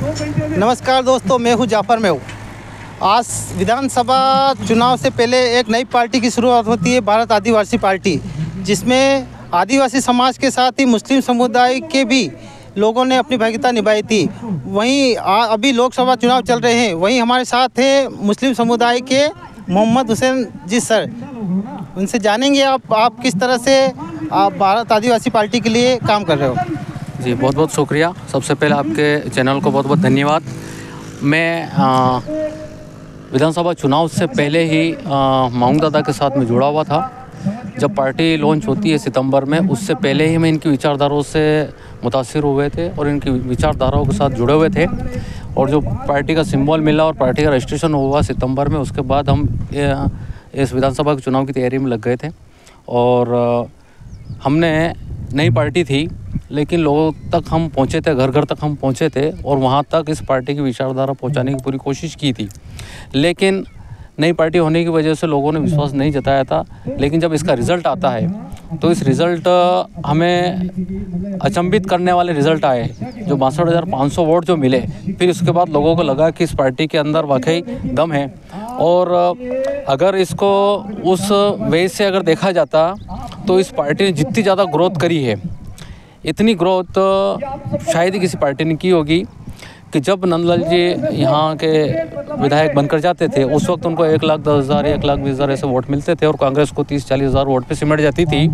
नमस्कार दोस्तों, मैं हूं जाफर में हूँ। आज विधानसभा चुनाव से पहले एक नई पार्टी की शुरुआत होती है, भारत आदिवासी पार्टी, जिसमें आदिवासी समाज के साथ ही मुस्लिम समुदाय के भी लोगों ने अपनी भागीदारी निभाई थी। वहीं अभी लोकसभा चुनाव चल रहे हैं, वहीं हमारे साथ हैं मुस्लिम समुदाय के मोहम्मद हुसैन जी सर। उनसे जानेंगे आप किस तरह से आप भारत आदिवासी पार्टी के लिए काम कर रहे हो। जी, बहुत बहुत शुक्रिया। सबसे पहले आपके चैनल को बहुत बहुत धन्यवाद। मैं विधानसभा चुनाव से पहले ही मांग दादा के साथ में जुड़ा हुआ था। जब पार्टी लॉन्च होती है सितंबर में, उससे पहले ही मैं इनकी विचारधाराओं से मुतासिर हुए थे और इनकी विचारधाराओं के साथ जुड़े हुए थे। और जो पार्टी का सिंबल मिला और पार्टी का रजिस्ट्रेशन हुआ सितंबर में, उसके बाद हम इस विधानसभा के चुनाव की तैयारी में लग गए थे। और हमने नई पार्टी थी, लेकिन लोगों तक हम पहुँचे थे, घर घर तक हम पहुँचे थे और वहाँ तक इस पार्टी की विचारधारा पहुँचाने की पूरी कोशिश की थी। लेकिन नई पार्टी होने की वजह से लोगों ने विश्वास नहीं जताया था। लेकिन जब इसका रिज़ल्ट आता है तो इस रिज़ल्ट हमें अचंभित करने वाले रिज़ल्ट आए, जो 62,500 वोट जो मिले। फिर उसके बाद लोगों को लगा कि इस पार्टी के अंदर वाकई दम है। और अगर इसको उस वे से अगर देखा जाता तो इस पार्टी ने जितनी ज़्यादा ग्रोथ करी है, इतनी ग्रोथ शायद ही किसी पार्टी ने की होगी। कि जब नंदलाल जी यहाँ के विधायक बनकर जाते थे, उस वक्त उनको 1,10,000 1,20,000 ऐसे वोट मिलते थे और कांग्रेस को 30-40,000 वोट पे सिमट जाती थी।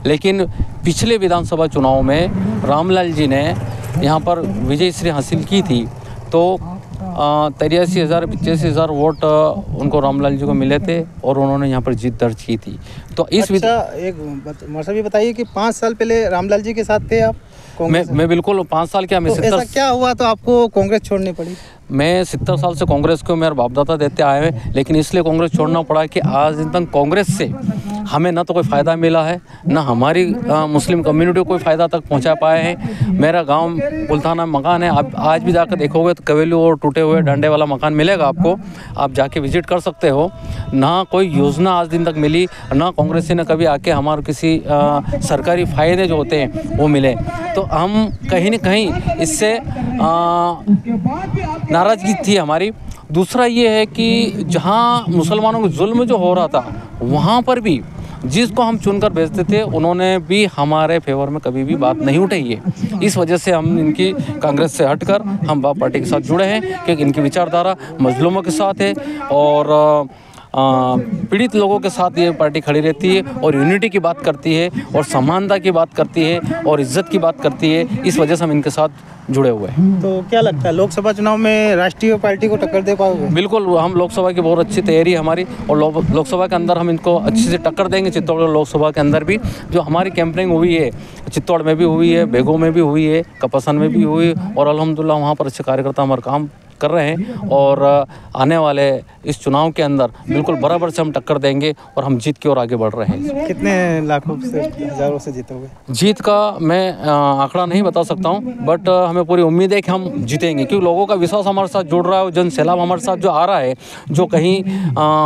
लेकिन पिछले विधानसभा चुनाव में रामलाल जी ने यहाँ पर विजय श्री हासिल की थी, तो 83,000-85,000 वोट उनको रामलाल जी को मिले थे और उन्होंने यहाँ पर जीत दर्ज की थी। तो इस एक बताइए कि 5 साल पहले रामलाल जी के साथ थे आप? मैं बिल्कुल 5 साल क्या, मैं तो 70। ऐसा क्या हुआ तो आपको कांग्रेस छोड़नी पड़ी? मैं 70 साल से कांग्रेस को मेरे बाप दादा देते आए हैं, लेकिन इसलिए कांग्रेस छोड़ना पड़ा कि आज दिन तक कांग्रेस से हमें ना तो कोई फ़ायदा मिला है, ना हमारी मुस्लिम कम्युनिटी को कोई फ़ायदा तक पहुंचा पाए हैं। मेरा गांव पुलथाना मकान है, आप आज भी जाकर देखोगे तो कवेलू और टूटे हुए डंडे वाला मकान मिलेगा आपको, आप जाके विजिट कर सकते हो। ना कोई योजना आज दिन तक मिली, ना कांग्रेस ने कभी आके हमारे किसी सरकारी फ़ायदे जो होते हैं वो मिले। तो हम कहीं न कहीं इससे नाराज़गी थी हमारी। दूसरा ये है कि जहाँ मुसलमानों को जुल्म जो हो रहा था, वहाँ पर भी जिसको हम चुनकर भेजते थे, उन्होंने भी हमारे फेवर में कभी भी बात नहीं उठाई है। इस वजह से हम इनकी कांग्रेस से हटकर हम बाप पार्टी के साथ जुड़े हैं, क्योंकि इनकी विचारधारा मजलूमों के साथ है और पीड़ित लोगों के साथ ये पार्टी खड़ी रहती है और यूनिटी की बात करती है और समानता की बात करती है और इज्जत की बात करती है। इस वजह से हम इनके साथ जुड़े हुए हैं। तो क्या लगता है लोकसभा चुनाव में राष्ट्रीय पार्टी को टक्कर दे पाओगे? बिल्कुल, हम लोकसभा की बहुत अच्छी तैयारी है हमारी और लोकसभा के अंदर हम इनको अच्छे से टक्कर देंगे। चित्तौड़ लोकसभा के अंदर भी जो हमारी कैंपेनिंग हुई है, चित्तौड़ में भी हुई है, बेगू में भी हुई है, कपसन में भी हुई और अल्हम्दुलिल्लाह वहाँ पर अच्छे कार्यकर्ता हमारा काम कर रहे हैं। और आने वाले इस चुनाव के अंदर बिल्कुल बराबर से हम टक्कर देंगे और हम जीत की ओर आगे बढ़ रहे हैं। कितने लाखों से, हज़ारों से जीतोगे? जीत का मैं आंकड़ा नहीं बता सकता हूं, बट हमें पूरी उम्मीद है कि हम जीतेंगे, क्योंकि लोगों का विश्वास हमारे साथ जुड़ रहा है। जन सैलाब हमारे साथ जो आ रहा है, जो कहीं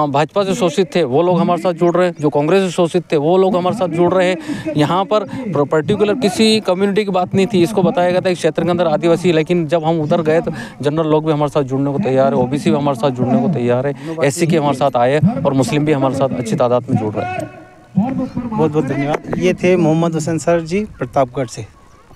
भाजपा से शोषित थे वो लोग हमारे साथ जुड़ रहे हैं, जो कांग्रेस से शोषित थे वो लोग हमारे साथ जुड़ रहे हैं। यहाँ पर पर्टिकुलर किसी कम्युनिटी की बात नहीं थी, इसको बताया गया था इस क्षेत्र के अंदर आदिवासी, लेकिन जब हम उधर गए तो जनरल लोग भी हमारे साथ जुड़ने को तैयार है, ओबीसी भी हमारे साथ जुड़ने को तैयार है, एससी के हमारे साथ आए और मुस्लिम भी हमारे साथ अच्छी तादाद में जुड़ रहे हैं। बहुत बहुत धन्यवाद। ये थे मोहम्मद हुसैन सर जी, प्रतापगढ़ से।